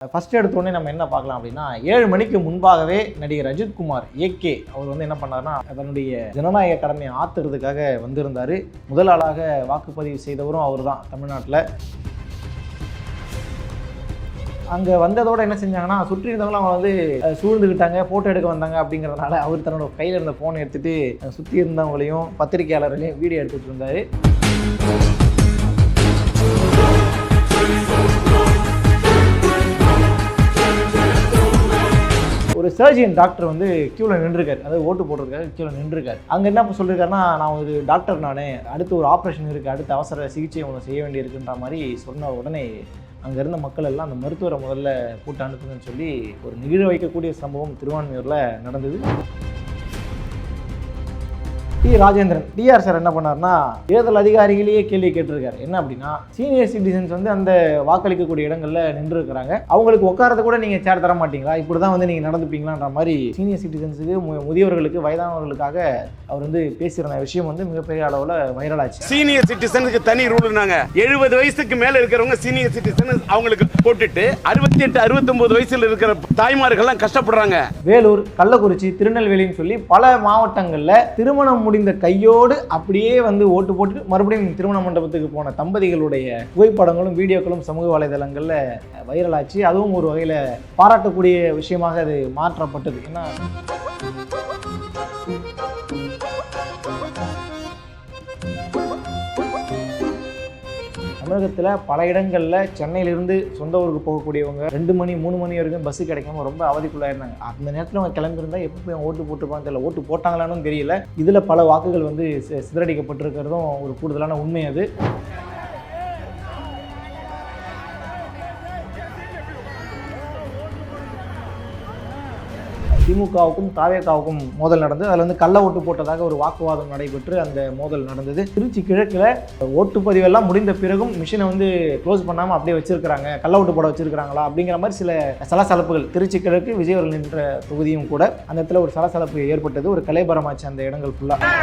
First எடுத்தோடனே நம்ம என்ன பார்க்கலாம் அப்படின்னா 7 மணிக்கு முன்பாகவே நடிகர் அஜித்குமார் ஏகே அவர் வந்து என்ன பண்ணாருன்னா தன்னுடைய ஜனநாயக கடமையை ஆத்துறதுக்காக வந்திருந்தார். முதல் ஆளாக வாக்குப்பதிவு செய்தவரும் அவர் தான் தமிழ்நாட்டில். அங்கே வந்ததோடு என்ன செஞ்சாங்கன்னா சுற்றி இருந்தவங்களும் அவங்க வந்து சூழ்ந்துக்கிட்டாங்க, ஃபோட்டோ எடுக்க வந்தாங்க. அப்படிங்கிறதுனால அவர் தன்னோட கையில் இருந்த ஃபோனை எடுத்துகிட்டு சுற்றி இருந்தவங்களையும் பத்திரிகையாளர்களையும் வீடியோ எடுத்துகிட்டு இருந்தார். ஒரு சர்ஜியன் டாக்டர் வந்து கியூவில் நின்றுருக்காரு, அதாவது ஓட்டு போடுறதுக்காக கியூவில் நின்றுருக்காரு. அங்கே என்ன சொல்லியிருக்காருன்னா, நான் ஒரு டாக்டர், நான் அடுத்து ஒரு ஆப்ரேஷன் இருக்குது, அடுத்து அவசர சிகிச்சை ஒன்று செய்ய வேண்டியிருக்குன்ற மாதிரி சொன்ன உடனே அங்கே இருந்த மக்கள் எல்லாம் அந்த மருத்துவரை முதல்ல கூட்ட அனுப்புங்கன்னு சொல்லி ஒரு நிகழ வைக்கக்கூடிய சம்பவம் திருவான்மியூரில் நடந்தது. டி ராஜேந்திரன் டிஆர் சார் என்ன பண்ணார்னா தேர்தல் அதிகாரிகளையே கேள்வி கேட்டிருக்காரு. என்ன அப்படின்னா, சீனியர் சிட்டிசன்ஸ் வந்து அந்த வாக்களிக்கக்கூடிய இடங்களில் நின்று இருக்கிறாங்க, அவங்களுக்கு உட்காரத கூட நீங்கள் சேர் தர மாட்டீங்களா, இப்படி தான் வந்து நீங்கள் நடந்துப்பீங்களான்ற மாதிரி சீனியர் சிட்டிசன்ஸுக்கு முதியவர்களுக்கு வயதானவர்களுக்காக அவர் வந்து பேசியிருந்த விஷயம் வந்து மிகப்பெரிய அளவில் வைரல் ஆச்சு. சீனியர் சிட்டிசனுக்கு தனி ரூல்னாங்க. 70 வயசுக்கு மேல இருக்கிறவங்க சீனியர் சிட்டிசன் அவங்களுக்கு போட்டுட்டு 68 69 வயசுல இருக்கிற தாய்மார்கள்லாம் கஷ்டப்படுறாங்க. வேலூர், கள்ளக்குறிச்சி, திருநெல்வேலின்னு சொல்லி பல மாவட்டங்களில் திருமணம் முடிந்த கையோடு அப்படியே வந்து ஓட்டு போட்டு மறுபடியும் திருமண மண்டபத்துக்கு போன தம்பதிகளுடைய புகைப்படங்களும் வீடியோக்களும் சமூக வலைதளங்களில் வைரலாச்சு. அதுவும் ஒரு வகையில் பாராட்டக்கூடிய விஷயமாக அது மாற்றப்பட்டது. ஏன்னா தமிழகத்தில் பல இடங்களில் சென்னையிலிருந்து சொந்த ஊருக்கு போகக்கூடியவங்க 2 மணி 3 மணி வரைக்கும் பஸ்ஸு கிடைக்காம ரொம்ப அவதிக்குள்ளாயிருந்தாங்க. அந்த நேரத்தில் அவங்க கிளம்பியிருந்தால் எப்போ போய் ஓட்டு போட்டுருப்பான்னு தெரியல, ஓட்டு போட்டாங்களான்னு தெரியல. இதில் பல வாக்குகள் வந்து சிதறடிக்கப்பட்டிருக்கிறதும் ஒரு கூடுதலான உண்மை. அது திமுகவுக்கும் தாவேகாவுக்கும் மோதல் நடந்தது. அதில் வந்து கள்ள ஓட்டு போட்டதாக ஒரு வாக்குவாதம் நடைபெற்று அந்த மோதல் நடந்தது. திருச்சி கிழக்கில் ஓட்டுப்பதிவெல்லாம் முடிந்த பிறகும் மிஷினை வந்து க்ளோஸ் பண்ணாமல் அப்படியே வச்சிருக்கிறாங்க, கள்ள ஓட்டு போட வச்சிருக்கிறாங்களா அப்படிங்கிற மாதிரி சில சலசலப்புகள். திருச்சி கிழக்கு விஜயவர்கள் நின்ற தொகுதியும் கூட அந்த இடத்துல ஒரு சலசலப்பு ஏற்பட்டது. ஒரு கலைபரமாச்சு அந்த இடங்கள் ஃபுல்லாக.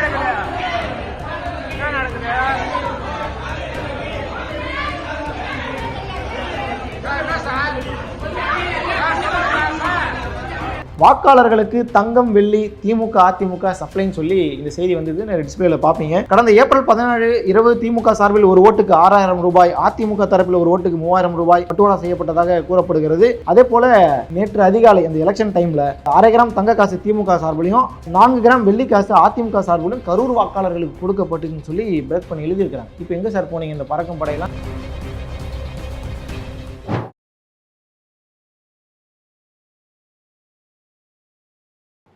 வாக்காளர்களுக்கு தங்கம் வெள்ளி திமுக அதிமுக சப்ளைன்னு சொல்லி இந்த செய்தி வந்தது. டிஸ்பிளேல பார்ப்பீங்க. கடந்த ஏப்ரல் 17 இரவு திமுக சார்பில் ஒரு ஓட்டுக்கு 6000 ரூபாய், அதிமுக தரப்பில் ஒரு ஓட்டுக்கு 3000 ரூபாய் பட்டுவாடா செய்யப்பட்டதாக கூறப்படுகிறது. அதே போல நேற்று அதிகாலை அந்த எலெக்ஷன் டைம்ல 1/2 கிராம் தங்க காசு திமுக சார்பிலையும் 4 கிராம் வெள்ளி காசு அதிமுக சார்பிலும் கரூர் வாக்காளர்களுக்கு கொடுக்கப்பட்டுன்னு சொல்லி பிரேக் பண்ணி எழுதியிருக்கிறாங்க. இப்போ எங்க சார் போனீங்க இந்த பறக்கும் படையெல்லாம்?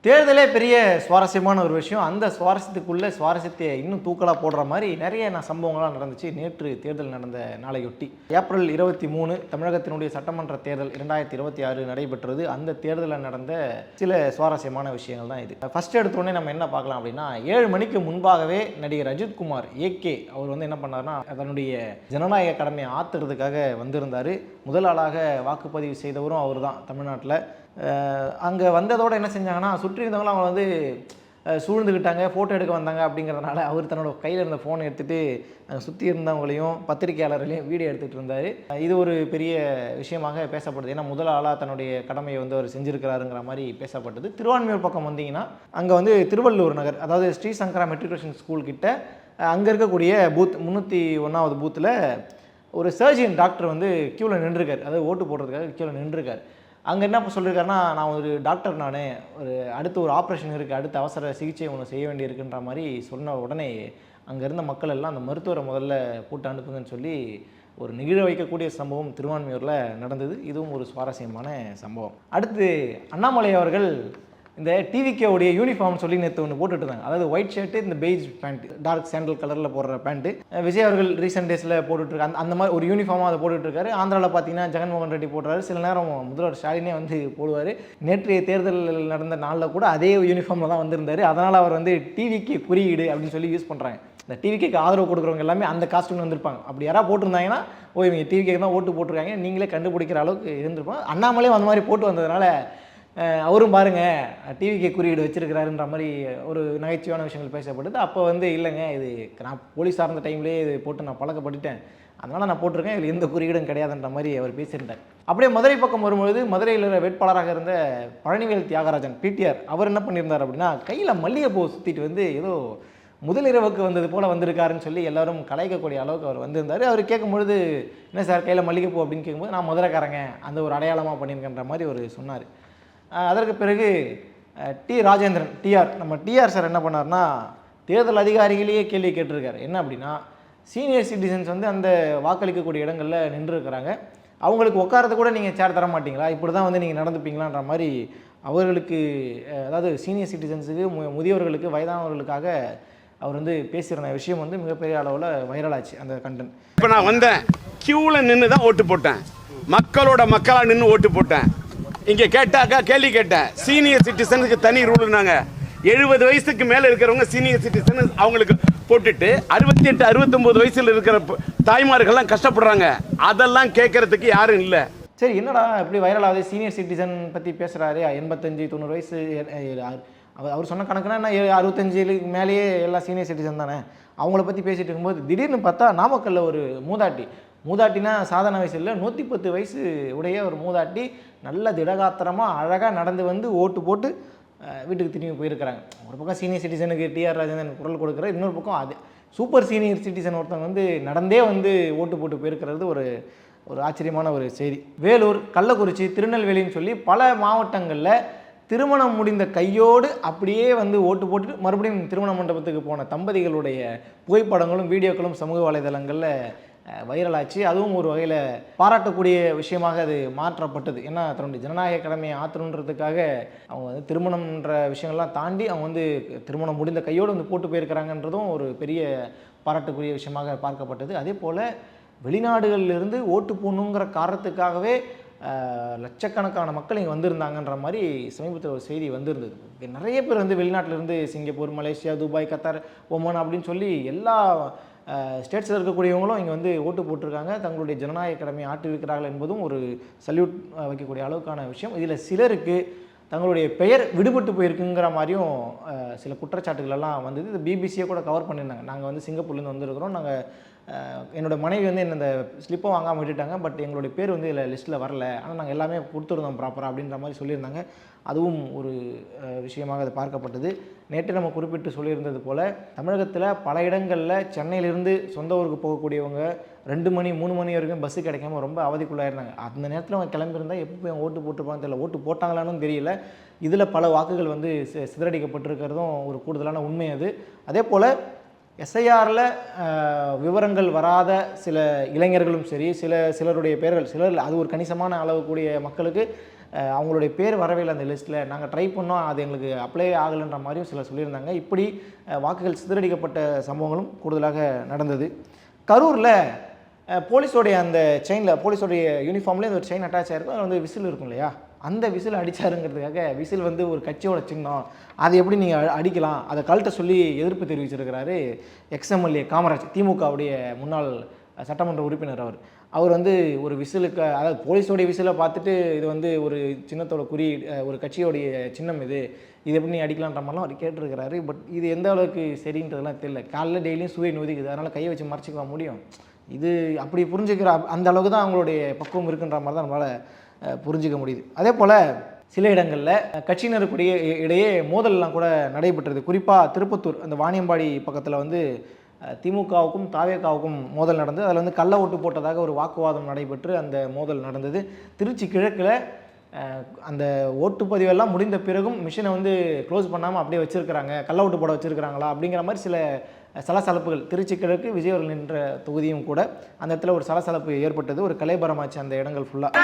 தேர்தலே பெரிய சுவாரஸ்யமான ஒரு விஷயம். அந்த சுவாரஸ்யத்துக்குள்ளே சுவாரஸ்யத்தை இன்னும் தூக்கலாக போடுற மாதிரி நிறைய சம்பவங்கள்லாம் நடந்துச்சு நேற்று தேர்தல் நடந்த நாளையொட்டி. ஏப்ரல் 23 தமிழகத்தினுடைய சட்டமன்ற தேர்தல் 2026 நடைபெற்றது. அந்த தேர்தலில் நடந்த சில சுவாரஸ்யமான விஷயங்கள் தான் இது. ஃபர்ஸ்ட் எடுத்தோடனே நம்ம என்ன பார்க்கலாம் அப்படின்னா, 7 மணிக்கு முன்பாகவே நடிகர் அஜித்குமார் ஏகே அவர் வந்து என்ன பண்ணார்னா தன்னுடைய ஜனநாயக கடமையை ஆத்துறதுக்காக வந்திருந்தார். முதல் ஆளாக வாக்குப்பதிவு செய்தவரும் அவர் தான் தமிழ்நாட்டில். அங்கே வந்ததோடு என்ன செஞ்சாங்கன்னா சுற்றி இருந்தவங்களும் அவங்க வந்து சூழ்ந்துக்கிட்டாங்க, ஃபோட்டோ எடுக்க வந்தாங்க. அப்படிங்கிறதுனால அவர் தன்னோட கையில் இருந்த ஃபோனை எடுத்துகிட்டு சுற்றி இருந்தவங்களையும் பத்திரிகையாளர்களையும் வீடியோ எடுத்துகிட்டு இருந்தார். இது ஒரு பெரிய விஷயமாக பேசப்படுது. ஏன்னா முதல் ஆளாக தன்னுடைய கடமையை வந்து அவர் செஞ்சுருக்கிறாருங்கிற மாதிரி பேசப்பட்டது. திருவான்மியூர் பக்கம் வந்தீங்கன்னா அங்கே வந்து திருவள்ளூர் நகர், அதாவது ஸ்ரீ சங்கரா மெட்ரிகுலேஷன் ஸ்கூல் கிட்ட அங்கே இருக்கக்கூடிய பூத் 301வது பூத்தில் ஒரு சர்ஜியன் டாக்டர் வந்து கியூவில் நின்றுருக்கார், அதாவது ஓட்டு போடுறதுக்காக கியூவில் நின்றுருக்கார். அங்கே என்ன சொல்லியிருக்காருன்னா, நான் ஒரு டாக்டர், நான் அடுத்து ஒரு ஆப்ரேஷன் இருக்குது, அடுத்து அவசர சிகிச்சை ஒன்று செய்ய வேண்டியிருக்குன்ற மாதிரி சொன்ன உடனே அங்கே இருந்த மக்கள் எல்லாம் அந்த மருத்துவரை முதல்ல கூட்ட அனுப்புங்கன்னு சொல்லி ஒரு நிகழ வைக்கக்கூடிய சம்பவம் திருவான்மியூரில் நடந்தது. இதுவும் ஒரு சுவாரஸ்யமான சம்பவம். அடுத்து அண்ணாமலை அவர்கள் இந்த டிவிகேவுடைய யூனிஃபார்ம் சொல்லி நேற்று ஒன்று போட்டுட்டு இருந்தாங்க. அதாவது ஒயிட் ஷர்ட்டு, இந்த பெய்ஜ் பேண்ட், டார்க் சாண்டல் கலரில் போடுற பேண்ட்டு. விஜய் அவர்கள் ரீசெண்ட் டேஸில் போட்டுட்ருக்காங்க. அந்த மாதிரி ஒரு யூனிஃபார்மாக அதை போட்டுட்ருக்காரு. ஆந்திராவில் பார்த்தீங்கன்னா ஜெகன்மோகன் ரெட்டி போடுறாரு, சில நேரம் முதல்வர் ஸ்டாலினே வந்து போடுவார். நேற்றைய தேர்தல் நடந்த நாளில் கூட அதே யூனிஃபார்மில் தான் வந்திருந்தார். அதனால் அவர் வந்து டிவிக்கு குறியீடு அப்படின்னு சொல்லி யூஸ் பண்ணுறாங்க. இந்த டிவிக்கு ஆதரவு கொடுக்குறவங்க எல்லாமே அந்த காஸ்ட்யூம் வந்திருப்பாங்க. அப்படி யாராவது போட்டிருந்தாங்கன்னா, இவங்க டிவிக்கு தான் ஓட்டு போட்டிருக்காங்க, நீங்களே கண்டுபிடிக்கிற அளவுக்கு இருந்திருப்பாங்க. அண்ணாமலே அந்த மாதிரி போட்டு வந்ததுனால அவரும் பாருங்கள் டிவிக்கு குறியீடு வச்சிருக்கிறாருன்ற மாதிரி ஒரு நகைச்சுவையான விஷயங்கள் பேசப்படுது. அப்போ வந்து இல்லைங்க, இது நான் போலீஸ் சார்ந்த டைம்லேயே இது போட்டு நான் பழக்கப்பட்டுட்டேன், அதனால் நான் போட்டிருக்கேன், இதில் எந்த குறியீடும் கிடையாதுன்ற மாதிரி அவர் பேசியிருந்தார். அப்படியே மதுரை பக்கம் வரும்பொழுது மதுரையில் வேட்பாளராக இருந்த பழனிவேல் தியாகராஜன் பிடிஆர் அவர் என்ன பண்ணியிருந்தார் அப்படின்னா, கையில் மல்லிகைப்பூ சுற்றிட்டு வந்து ஏதோ முதலிரவுக்கு வந்தது போல் வந்திருக்காருன்னு சொல்லி எல்லாரும் கலாய்க்கக்கூடிய அளவுக்கு அவர் வந்திருந்தார். அவர் கேட்கும்பொழுது, என்ன சார் கையில் மல்லிகைப்பூ அப்படின்னு கேட்கும்போது, நான் மதுரைக்காரங்க, அந்த ஒரு அடையாளமாக பண்ணியிருக்கேன்ற மாதிரி அவர் சொன்னார். அதற்கு பிறகு டி ராஜேந்திரன் டிஆர், நம்ம டிஆர் சார் என்ன பண்ணார்னா, தேர்தல் அதிகாரிகளையே கேள்வி கேட்டிருக்காரு. என்ன அப்படின்னா, சீனியர் சிட்டிசன்ஸ் வந்து அந்த வாக்களிக்கக்கூடிய இடங்களில் நின்றுருக்கிறாங்க, அவங்களுக்கு உட்காரது கூட நீங்கள் சேர் தர மாட்டீங்களா, இப்படி தான் வந்து நீங்கள் நடந்துப்பீங்களான்ற மாதிரி அவர்களுக்கு, அதாவது சீனியர் சிட்டிசன்ஸுக்கு முதியவர்களுக்கு வயதானவர்களுக்காக அவர் வந்து பேசியிருந்த விஷயம் வந்து மிகப்பெரிய அளவில் வைரலாச்சு அந்த கண்டென்ட். இப்போ நான் வந்தேன், கியூவில் நின்று தான் ஓட்டு போட்டேன், மக்களோட மக்களாக நின்று ஓட்டு போட்டேன். இங்கே கேட்டாக்கா கேள்வி கேட்டேன், சீனியர் சிட்டிசனுக்கு தனி ரூலுனாங்க. 70 வயசுக்கு மேலே இருக்கிறவங்க சீனியர் சிட்டிசன் அவங்களுக்கு போட்டுட்டு 68 69 வயசில் இருக்கிற தாய்மார்கள்லாம் கஷ்டப்படுறாங்க. அதெல்லாம் கேட்கறதுக்கு யாரும் இல்லை. சரி, என்னடா இப்படி வைரல் ஆகுது, சீனியர் சிட்டிசன் பற்றி பேசுகிறாரு, 85 90 வயசு, அவர் சொன்ன கணக்குனா என்ன 65 மேலேயே எல்லாம் சீனியர் சிட்டிசன் தானே, அவங்கள பற்றி பேசிகிட்டு இருக்கும்போது திடீர்னு பார்த்தா நாமக்கல்லில் ஒரு மூதாட்டினா சாதாரண வயசு இல்லை, 110 வயசு உடைய ஒரு மூதாட்டி நல்ல திடகாத்திரமாக அழகாக நடந்து வந்து ஓட்டு போட்டு வீட்டுக்கு திரும்பி போயிருக்கிறாங்க. ஒரு பக்கம் சீனியர் சிட்டிசனுக்கு டிஆர் ராஜேந்திரன் குரல் கொடுக்குற, இன்னொரு பக்கம் அது சூப்பர் சீனியர் சிட்டிசன் ஒருத்தவங்க வந்து நடந்தே வந்து ஓட்டு போட்டு போயிருக்கிறது ஒரு ஆச்சரியமான ஒரு செய்தி. வேலூர், கள்ளக்குறிச்சி, திருநெல்வேலின்னு சொல்லி பல மாவட்டங்களில் திருமணம் முடிந்த கையோடு அப்படியே வந்து ஓட்டு போட்டு மறுபடியும் திருமண மண்டபத்துக்கு போன தம்பதிகளுடைய புகைப்படங்களும் வீடியோக்களும் சமூக வலைதளங்களில் வைரலாச்சு. அதுவும் ஒரு வகையில் பாராட்டக்கூடிய விஷயமாக அது மாற்றப்பட்டது. ஏன்னா தன்னுடைய ஜனநாயக கடமையை ஆற்றணுன்றதுக்காக அவங்க வந்து திருமணம்ன்ற விஷயங்கள்லாம் தாண்டி அவங்க வந்து திருமணம் முடிந்த கையோடு வந்து போட்டு போயிருக்கிறாங்கன்றதும் ஒரு பெரிய பாராட்டுக்குரிய விஷயமாக பார்க்கப்பட்டது. அதே போல் வெளிநாடுகளிலிருந்து ஓட்டு போடணுங்கிற காரணத்துக்காகவே லட்சக்கணக்கான மக்கள் இங்கே வந்திருந்தாங்கன்ற மாதிரி சமீபத்தில் ஒரு செய்தி வந்திருந்தது. நிறைய பேர் வந்து வெளிநாட்டிலேருந்து Singapore, Malaysia, Dubai, Qatar, Oman அப்படின்னு சொல்லி எல்லா ஸ்டேட்ஸில் இருக்கக்கூடியவங்களும் இங்கே வந்து ஓட்டு போட்டிருக்காங்க, தங்களுடைய ஜனநாயக கடமையை ஆற்றிருக்கிறார்கள் என்பதும் ஒரு சல்யூட் வைக்கக்கூடிய அளவுக்கான விஷயம். இதில் சிலருக்கு தங்களுடைய பெயர் விடுபட்டு போயிருக்குங்கிற மாதிரியும் சில குற்றச்சாட்டுகள் எல்லாம் வந்தது. இது பிபிசியை கூட கவர் பண்ணியிருந்தாங்க. நாங்கள் வந்து சிங்கப்பூர்லேருந்து வந்திருக்கிறோம், நாங்கள் என்னோட மனைவி வந்து என்ன இந்த ஸ்லிப்பை வாங்காமல் விட்டுட்டாங்க, பட் எங்களுடைய பேர் வந்து இதில் லிஸ்ட்டில் வரல, ஆனால் நாங்கள் எல்லாமே கொடுத்துருந்தோம் ப்ராப்பராக அப்படின்ற மாதிரி சொல்லியிருந்தாங்க. அதுவும் ஒரு விஷயமாக அது பார்க்கப்பட்டது. நேற்று நம்ம குறிப்பிட்டு சொல்லியிருந்தது போல் தமிழகத்தில் பல இடங்களில் சென்னையிலிருந்து சொந்த ஊருக்கு போகக்கூடியவங்க 2 மணி 3 மணி வரைக்கும் பஸ்ஸு கிடைக்காம ரொம்ப அவதிக்குள்ளாயிருந்தாங்க. அந்த நேரத்தில் அவங்க கிளம்பியிருந்தால் எப்போ போய் அவங்க ஓட்டு போட்டுருப்பாங்க தெரியல, ஓட்டு போட்டாங்களான்னு தெரியல. இதில் பல வாக்குகள் வந்து சிதறடிக்கப்பட்டிருக்கிறதும் ஒரு கூடுதலான உண்மை அது. அதே போல் எஸ்ஐஆரில் விவரங்கள் வராத சில இளைஞர்களும் சரி, சிலருடைய பெயர்கள் அது ஒரு கணிசமான அளவு கூடிய மக்களுக்கு அவங்களுடைய பேர் வரவே இல்லை அந்த லிஸ்ட்டில், நாங்கள் ட்ரை பண்ணோம், அது எங்களுக்கு அப்ளை ஆகலைன்ற மாதிரியும் சிலர் சொல்லியிருந்தாங்க. இப்படி வாக்குகள் சிதறடிக்கப்பட்ட சம்பவங்களும் கூடுதலாக நடந்தது. கரூரில் போலீஸோடைய அந்த செயினில், போலீஸோடைய யூனிஃபார்ம்லேயே ஒரு செயின் அட்டாச் ஆகிருக்கும், அதில் வந்து விசில் இருக்கும் இல்லையா, அந்த விசில் அடித்தாருங்கிறதுக்காக, விசில் வந்து ஒரு கட்சியோட சின்னம், அது எப்படி நீங்கள் அடிக்கலாம், அதை கழட்ட சொல்லி எதிர்ப்பு தெரிவிச்சிருக்கிறாரு எக்ஸ்எம்எல்ஏ காமராஜ், திமுகவுடைய முன்னாள் சட்டமன்ற உறுப்பினர். அவர் வந்து ஒரு விசிலுக்கு, அதாவது போலீஸோடைய விசிலை பார்த்துட்டு இது வந்து ஒரு சின்னத்தோட ஒரு கட்சியோடைய சின்னம், இது எப்படி நீ அடிக்கலான்ற மாதிரிலாம் அவர் கேட்டிருக்கிறாரு. பட் இது எந்த அளவுக்கு சரின்றதுலாம் தெரியல. காலையில் டெய்லியும் சூரிய நொதிக்குது, அதனால் கையை வச்சு மறைச்சிக்க முடியும், இது அப்படி புரிஞ்சுக்கிற அந்த அளவுக்கு தான் அவங்களுடைய பக்குவம் இருக்குன்ற மாதிரி தான் நம்மளால் புரிஞ்சிக்க முடியுது. அதே போல் சில இடங்களில் கட்சியினருக்குடைய இடையே மோதல்லாம் கூட நடைபெற்றது. குறிப்பாக திருப்பத்தூர் அந்த வாணியம்பாடி பக்கத்தில் வந்து திமுகவுக்கும் தாவேகாவுக்கும் மோதல் நடந்தது. அதில் வந்து கள்ள ஓட்டு போட்டதாக ஒரு வாக்குவாதம் நடைபெற்று அந்த மோதல் நடந்தது. திருச்சி கிழக்கில் அந்த ஓட்டுப்பதிவெல்லாம் முடிந்த பிறகும் மிஷினை வந்து க்ளோஸ் பண்ணாமல் அப்படியே வச்சுருக்கிறாங்க, கள்ள ஓட்டு போட வச்சுருக்கிறாங்களா அப்படிங்கிற மாதிரி சில சலசலப்புகள். திருச்சி கிழக்கு விஜய் அவர்கள் நின்ற தொகுதியும் கூட அந்த இடத்துல ஒரு சலசலப்பு ஏற்பட்டது. ஒரு கலைபரமாச்சு அந்த இடங்கள் ஃபுல்லாக.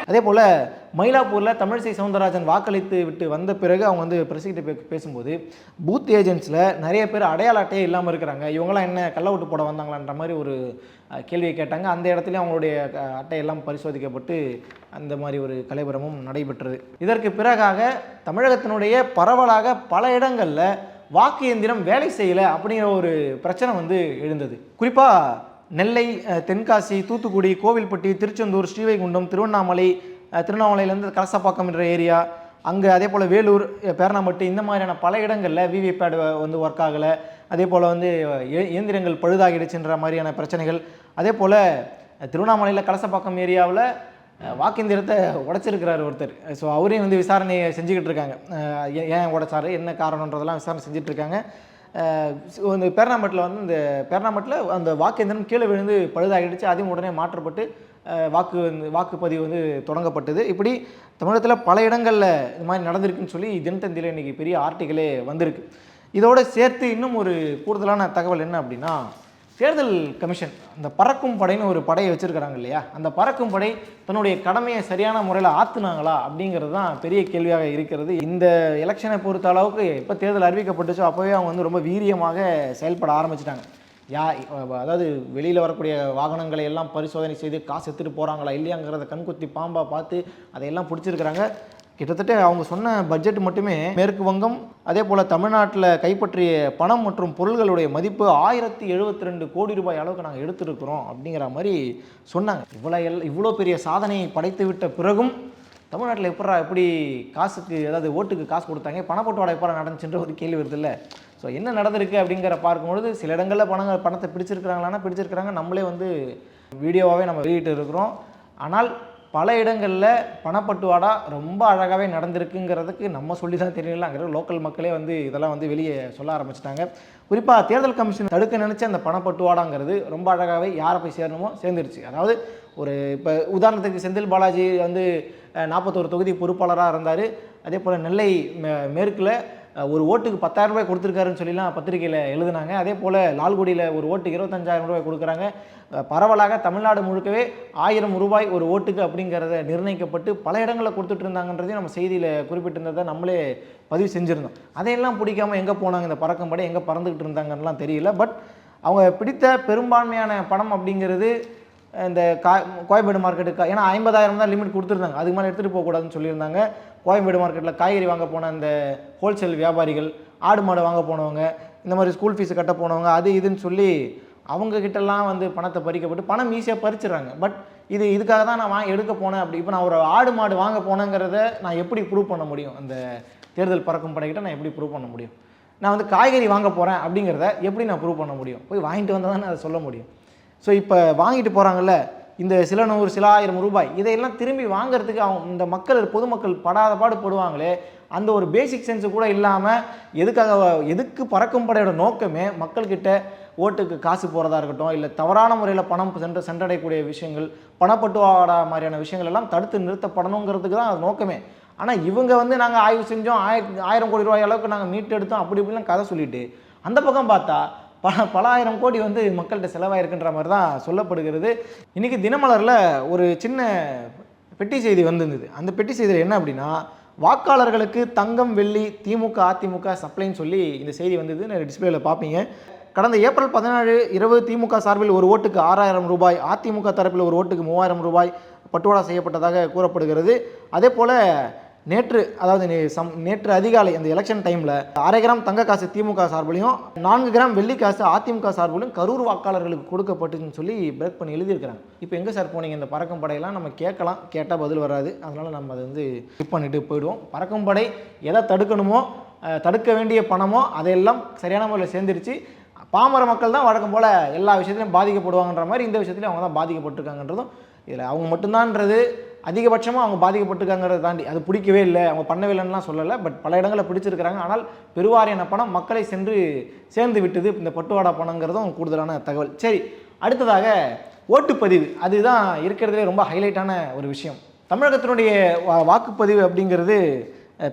அதே போல் மயிலாப்பூரில் தமிழிசை சவுந்தரராஜன் வாக்களித்து விட்டு வந்த பிறகு அவங்க வந்து பிரசிக்கிட்ட பேசும்போது பூத் ஏஜென்ட்ஸில் நிறைய பேர் அடையாள அட்டையே இல்லாமல் இருக்கிறாங்க, இவங்களாம் என்ன கள்ள ஓட்டு போட வந்தாங்களான்ற மாதிரி ஒரு கேள்வியை கேட்டாங்க. அந்த இடத்துலையும் அவங்களுடைய அட்டையெல்லாம் பரிசோதிக்கப்பட்டு அந்த மாதிரி ஒரு கலைபரமும் நடைபெற்றது. இதற்கு பிறகாக தமிழகத்தினுடைய பரவலாக பல இடங்களில் வாக்கு இயந்திரம் வேலை செய்யலை அப்படிங்கிற ஒரு பிரச்சனை வந்து எழுந்தது. குறிப்பாக நெல்லை, தென்காசி, தூத்துக்குடி, கோவில்பட்டி, திருச்செந்தூர், ஸ்ரீவைகுண்டம், திருவண்ணாமலை, திருவண்ணாமலையிலேருந்து கலசப்பாக்கம் என்ற ஏரியா, அங்கே அதே போல் வேலூர், பேரணாம்பட்டு, இந்த மாதிரியான பல இடங்களில் விவிபேட் வந்து ஒர்க் ஆகலை, அதே போல் வந்து இயந்திரங்கள் பழுதாகிடுச்சுன்ற மாதிரியான பிரச்சனைகள். அதே போல் திருவண்ணாமலையில் கலசப்பாக்கம் ஏரியாவில் வாக்கெந்திரத்தை உடைச்சிருக்கிறார் ஒருத்தர். ஸோ அவரையும் வந்து விசாரணை செஞ்சுக்கிட்டு இருக்காங்க. ஏன் உடைச்சாரு, என்ன காரணன்றதெல்லாம் விசாரணை செஞ்சுட்டு இருக்காங்க. இந்த பேரணாம்பட்டில் வந்து இந்த பேரணாம்பட்டில் அந்த வாக்கெந்திரம் கீழே விழுந்து பழுதாகிடுச்சு. அதையும் உடனே மாற்றப்பட்டு வாக்குப்பதிவு வந்து தொடங்கப்பட்டது. இப்படி தமிழகத்தில் பல இடங்களில் இது மாதிரி நடந்திருக்குன்னு சொல்லி தினத்தந்தியில் இன்றைக்கி பெரிய ஆர்டிகளே வந்திருக்கு. இதோடு சேர்த்து இன்னும் ஒரு கூடுதலான தகவல் என்ன அப்படின்னா, தேர்தல் கமிஷன் அந்த பறக்கும் படைன்னு ஒரு படையை வச்சுருக்கிறாங்க இல்லையா, அந்த பறக்கும் படை தன்னுடைய கடமையை சரியான முறையில் ஆற்றுனாங்களா அப்படிங்கிறது தான் பெரிய கேள்வியாக இருக்கிறது. இந்த எலெக்ஷனை பொறுத்த அளவுக்கு எப்போ தேர்தல் அறிவிக்கப்பட்டுச்சோ அப்போவே அவங்க வந்து ரொம்ப வீரியமாக செயல்பட ஆரம்பிச்சிட்டாங்க. அதாவது வெளியில் வரக்கூடிய வாகனங்களை எல்லாம் பரிசோதனை செய்து காசு எடுத்துகிட்டு போகிறாங்களா இல்லையாங்கிறத கண்குத்தி பாம்பாக பார்த்து அதையெல்லாம் பிடிச்சிருக்கிறாங்க. கிட்டத்தட்ட அவங்க சொன்ன பட்ஜெட் மட்டுமே மேற்கு வங்கம் அதே போல் தமிழ்நாட்டில் கைப்பற்றிய பணம் மற்றும் பொருள்களுடைய மதிப்பு 1072 கோடி ரூபாய் அளவுக்கு நாங்கள் எடுத்துருக்கிறோம் அப்படிங்கிற மாதிரி சொன்னாங்க. இவ்வளோ பெரிய சாதனை படைத்து விட்ட பிறகும் தமிழ்நாட்டில் எப்படி காசுக்கு, அதாவது ஓட்டுக்கு காசு கொடுத்தாங்க, பணப்பட்டுவாடை எப்போ நடந்துச்சுன்ற ஒரு கேள்வி வருது இல்லை. ஸோ என்ன நடந்திருக்கு அப்படிங்கிற பார்க்கும்பொழுது சில இடங்களில் பணத்தை பிடிச்சிருக்கிறாங்களான்னா பிடிச்சிருக்கிறாங்க. நம்மளே வந்து வீடியோவாகவே நம்ம வெளியிட்டு இருக்கிறோம். ஆனால் பல இடங்களில் பணப்பட்டுவாடா ரொம்ப அழகாகவே நடந்திருக்குங்கிறதுக்கு நம்ம சொல்லி தான் தெரியலாங்கிற லோக்கல் மக்களே வந்து இதெல்லாம் வந்து வெளியே சொல்ல ஆரம்பிச்சிட்டாங்க. குறிப்பாக தேர்தல் கமிஷன் தடுக்க நினச்ச அந்த பணப்பட்டுவாடாங்கிறது ரொம்ப அழகாகவே யாரை போய் சேரணுமோ சேர்ந்துருச்சு. அதாவது ஒரு இப்போ உதாரணத்துக்கு செந்தில் பாலாஜி வந்து 41 தொகுதி பொறுப்பாளராக இருந்தார். அதே போல் நெல்லை மேற்கில் ஒரு ஓட்டுக்கு 10,000 ரூபாய் கொடுத்துருக்காருன்னு சொல்லிலாம் பத்திரிகையில் எழுதுனாங்க. அதே போல் லால்குடியில் ஒரு ஓட்டுக்கு 25,000 ரூபாய் கொடுக்குறாங்க. பரவலாக தமிழ்நாடு முழுக்கவே 1000 ரூபாய் ஒரு ஓட்டுக்கு அப்படிங்கிறத நிர்ணயிக்கப்பட்டு பல இடங்களில் கொடுத்துட்டு இருந்தாங்கன்றதையும் நம்ம செய்தியில் குறிப்பிட்டிருந்ததை நம்மளே பதிவு செஞ்சுருந்தோம். அதையெல்லாம் பிடிக்காமல் எங்கே போனாங்க இந்த பறக்கும் படை, எங்கே பறந்துக்கிட்டு இருந்தாங்கன்னெலாம் தெரியல. பட் அவங்க பிடித்த பெரும்பான்மையான பணம் அப்படிங்கிறது இந்த கோயம்பேடு மார்க்கெட்டுக்கு, ஏன்னா 50,000 தான் லிமிட் கொடுத்துருந்தாங்க, அதுக்கு மேலே எடுத்துகிட்டு போகக்கூடாதுன்னு சொல்லியிருந்தாங்க. கோயம்பேடு மார்க்கெட்டில் காய்கறி வாங்க போன அந்த ஹோல்சேல் வியாபாரிகள், ஆடு மாடு வாங்க போனவங்க, இந்த மாதிரி ஸ்கூல் ஃபீஸு கட்ட போனவங்க, அது இதுன்னு சொல்லி அவங்கக்கிட்டலாம் வந்து பணத்தை பறிக்கப்பட்டு பணம் ஈஸியாக பறிச்சிடறாங்க. பட் இதுக்காக தான் நான் எடுக்க போனேன். அப்படி இப்போ நான் ஒரு ஆடு மாடு வாங்க போனேங்கிறத நான் எப்படி ப்ரூவ் பண்ண முடியும்? அந்த தேர்தல் பறக்கும் படைக்கிட்ட நான் எப்படி ப்ரூவ் பண்ண முடியும்? நான் வந்து காய்கறி வாங்க போகிறேன் அப்படிங்கிறத எப்படி நான் ப்ரூவ் பண்ண முடியும்? போய் வாங்கிட்டு வந்தால் தானே அதை சொல்ல முடியும். ஸோ இப்போ வாங்கிட்டு போகிறாங்கல்ல இந்த சில 100 சில 1000 ரூபாய், இதையெல்லாம் திரும்பி வாங்கிறதுக்கு அவங்க இந்த பொதுமக்கள் படாத பாடுபடுவாங்களே, அந்த ஒரு பேசிக் சென்ஸு கூட இல்லாமல் எதுக்கு பறக்கும் படையோட நோக்கமே மக்கள்கிட்ட ஓட்டுக்கு காசு போகிறதா இருக்கட்டும், இல்லை தவறான முறையில் பணம் சென்றடையக்கூடிய விஷயங்கள், பணப்பட்டுவாடா மாதிரியான விஷயங்கள் எல்லாம் தடுத்து நிறுத்தப்படணுங்கிறதுக்கு தான் அது நோக்கமே. ஆனால் இவங்க வந்து நாங்கள் ஆய்வு செஞ்சோம், 1000 கோடி ரூபாய் அளவுக்கு நாங்கள் மீட்டு எடுத்தோம் அப்படி இப்படிலாம் கதை சொல்லிவிட்டு அந்த பக்கம் பார்த்தா பல ஆயிரம் கோடி வந்து மக்கள்கிட்ட செலவாயிருக்குன்ற மாதிரி தான் சொல்லப்படுகிறது. இன்றைக்கி தினமலரில் ஒரு சின்ன பெட்டி செய்தி வந்திருந்தது. அந்த பெட்டி செய்தியில் என்ன அப்படின்னா, வாக்காளர்களுக்கு தங்கம் வெள்ளி திமுக அதிமுக சப்ளைன்னு சொல்லி இந்த செய்தி வந்தது. நான் டிஸ்பிளேல பார்ப்பீங்க. கடந்த ஏப்ரல் 17 இரவு திமுக சார்பில் ஒரு ஓட்டுக்கு 6000 ரூபாய், அதிமுக தரப்பில் ஒரு ஓட்டுக்கு 3000 ரூபாய் பட்டுவாடா செய்யப்பட்டதாக கூறப்படுகிறது. அதே போல் நேற்று அதிகாலை அந்த எலெக்ஷன் டைமில் 1/2 கிராம் தங்க காசு திமுக சார்பிலையும் 4 கிராம் வெள்ளி காசு அதிமுக சார்பிலும் கரூர் வாக்காளர்களுக்கு கொடுக்கப்பட்டுன்னு சொல்லி பிரேக் பண்ணி எழுதியிருக்கிறாங்க. இப்போ எங்கே சார் போனீங்க இந்த பறக்கும் படையெல்லாம்? நம்ம கேட்கலாம், கேட்டால் பதில் வராது. அதனால் நம்ம அதை வந்து ஸ்கிப் பண்ணிட்டு போயிடுவோம். பறக்கும் படை எதை தடுக்கணுமோ, தடுக்க வேண்டிய பணமோ அதையெல்லாம் சரியான முறையில் சேர்ந்துருச்சு. பாமர மக்கள் தான் வழக்கம் போல் எல்லா விஷயத்துலையும் பாதிக்கப்படுவாங்கன்ற மாதிரி இந்த விஷயத்துலையும் அவங்க தான் பாதிக்கப்பட்டிருக்காங்கன்றதும் இதில் அவங்க மட்டும்தான்றது அதிகபட்சமாக அவங்க பாதிக்கப்பட்டிருக்காங்கிறத தாண்டி அது பிடிக்கவே இல்லை, அவங்க பண்ணவே இல்லைன்னுலாம் சொல்லலை. பட் பல இடங்களில் பிடிச்சிருக்கிறாங்க. ஆனால் பெருவாரியான பணம் மக்களை சேர்ந்து விட்டது இந்த பட்டுவாடா பணங்கிறதும் கூடுதலான தகவல். சரி, அடுத்ததாக ஓட்டுப்பதிவு, அதுதான் இருக்கிறதுலே ரொம்ப ஹைலைட்டான ஒரு விஷயம். தமிழகத்தினுடைய வாக்குப்பதிவு அப்படிங்கிறது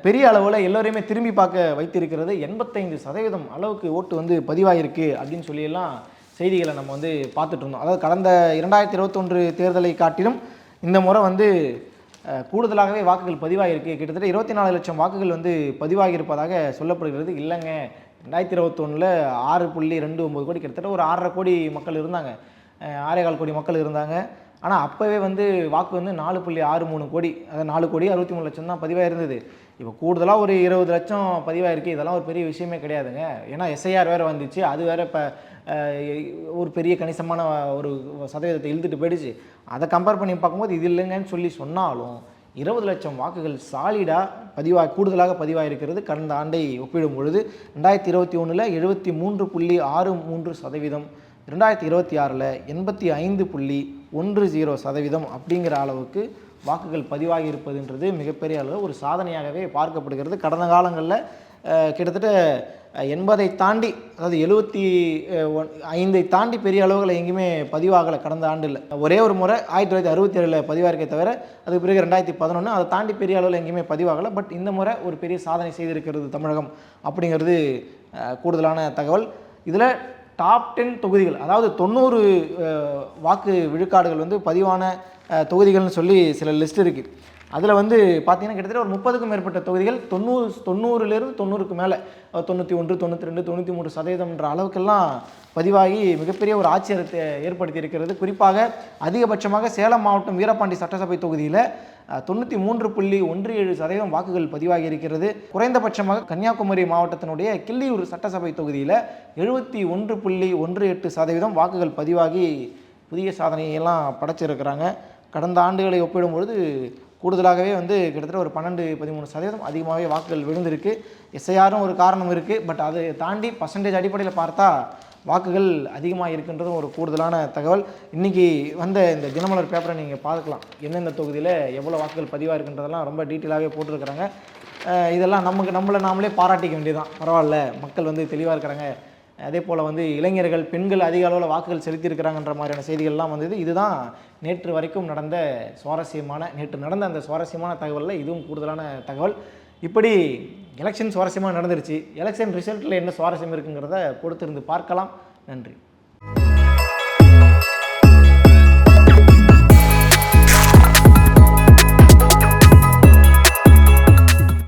பெரிய அளவில் எல்லோரையுமே திரும்பி பார்க்க வைத்திருக்கிறது. 85% அளவுக்கு ஓட்டு வந்து பதிவாயிருக்கு அப்படின்னு சொல்லியெல்லாம் செய்திகளை நம்ம வந்து பார்த்துட்டு இருந்தோம். அதாவது கடந்த 2021 தேர்தலை காட்டிலும் இந்த முறை வந்து கூடுதலாகவே வாக்குகள் பதிவாகிருக்கு. கிட்டத்தட்ட 24 லட்சம் வாக்குகள் வந்து பதிவாகியிருப்பதாக சொல்லப்படுகிறது. இல்லைங்க, 2021 6.29 கோடி, கிட்டத்தட்ட ஒரு 6.5 கோடி மக்கள் இருந்தாங்க, 6.25 கோடி மக்கள் இருந்தாங்க. ஆனால் அப்போவே வந்து வாக்கு வந்து 4.63 கோடி, அதாவது 4.63 லட்சம் தான் பதிவாக இருந்தது. இப்போ கூடுதலாக ஒரு 20 லட்சம் பதிவாயிருக்கு. இதெல்லாம் ஒரு பெரிய விஷயமே கிடையாதுங்க. ஏன்னா எஸ்ஐஆர் வேறு வந்துச்சு, அது வேறு இப்போ ஒரு பெரிய கணிசமான ஒரு சதவீதத்தை இழுத்துட்டு போயிடுச்சு. அதை கம்பேர் பண்ணி பார்க்கும்போது இது இல்லைங்கன்னு சொன்னாலும் 20 லட்சம் வாக்குகள் சாலிடாக கூடுதலாக பதிவாயிருக்கிறது. கடந்த ஆண்டை ஒப்பிடும் பொழுது 2021 73.63%, 2026 85.10% அப்படிங்கிற அளவுக்கு வாக்குகள் பதிவாகி இருப்பதுன்றது மிகப்பெரிய அளவு ஒரு சாதனையாகவே பார்க்கப்படுகிறது. கடந்த காலங்களில் கிட்டத்தட்ட 80 தாண்டி, அதாவது 75 தாண்டி பெரிய அளவுகளை எங்கேயுமே பதிவாகலை கடந்த ஆண்டில். ஒரே ஒரு முறை 1967 பதிவாயிருக்கே தவிர அதுக்கு பிறகு 2011 அதை தாண்டி பெரிய அளவில் எங்கேயுமே பதிவாகலை. பட் இந்த முறை ஒரு பெரிய சாதனை செய்திருக்கிறது தமிழகம் அப்படிங்கிறது கூடுதலான தகவல். இதில் டாப் 10 தொகுதிகள், அதாவது 90 வாக்கு விழுக்காடுகள் வந்து பதிவான தொகுதிகள்னு சொல்லி சில லிஸ்ட் இருக்குது. அதில் வந்து பார்த்தீங்கன்னா கிட்டத்தட்ட ஒரு 30க்கும் மேற்பட்ட தொகுதிகள் 90லேருந்து 90க்கு மேலே 91, 92, 93% அளவுக்கெல்லாம் பதிவாகி மிகப்பெரிய ஒரு ஆச்சரியத்தை ஏற்படுத்தி இருக்கிறது. குறிப்பாக அதிகபட்சமாக சேலம் மாவட்டம் வீரபாண்டி சட்டசபை தொகுதியில் 93.17% வாக்குகள் பதிவாகி இருக்கிறது. குறைந்தபட்சமாக கன்னியாகுமரி மாவட்டத்தினுடைய கிள்ளியூர் சட்டசபை தொகுதியில் 71.18% வாக்குகள் பதிவாகி புதிய சாதனையெல்லாம் படைச்சிருக்கிறாங்க. கடந்த ஆண்டுகளை ஒப்பிடும்பொழுது கூடுதலாகவே வந்து கிட்டத்தட்ட ஒரு 12-13% அதிகமாகவே வாக்குகள் விழுந்திருக்கு. எஸ்ஐஆரும் ஒரு காரணம் இருக்குது. பட் அதை தாண்டி பர்சன்டேஜ் அடிப்படையில் பார்த்தா வாக்குகள் அதிகமாக இருக்குன்றதும் ஒரு கூடுதலான தகவல். இன்றைக்கி வந்த இந்த தினமலர் பேப்பரை நீங்கள் பார்க்கலாம், எந்தெந்த தொகுதியில் எவ்வளோ வாக்குகள் பதிவாக இருக்குன்றதெல்லாம் ரொம்ப டீட்டெயிலாகவே போட்டிருக்கிறாங்க. இதெல்லாம் நம்மளை நாமளே பாராட்டிக்க வேண்டியதான். பரவாயில்ல, மக்கள் வந்து தெளிவாக இருக்கிறாங்க. அதே போல் வந்து இளைஞர்கள், பெண்கள் அதிக அளவில் வாக்குகள் செலுத்தியிருக்கிறாங்கன்ற மாதிரியான செய்திகள்லாம் வந்தது. இதுதான் நேற்று வரைக்கும் நடந்த அந்த சுவாரஸ்யமான தகவலில் இதுவும் கூடுதலான தகவல். இப்படி எலெக்ஷன் சுவாரஸ்யமாக நடந்துருச்சு. எலெக்ஷன் ரிசல்ட்டில் என்ன சுவாரஸ்யம் இருக்குங்கிறத பொறுத்திருந்து பார்க்கலாம். நன்றி.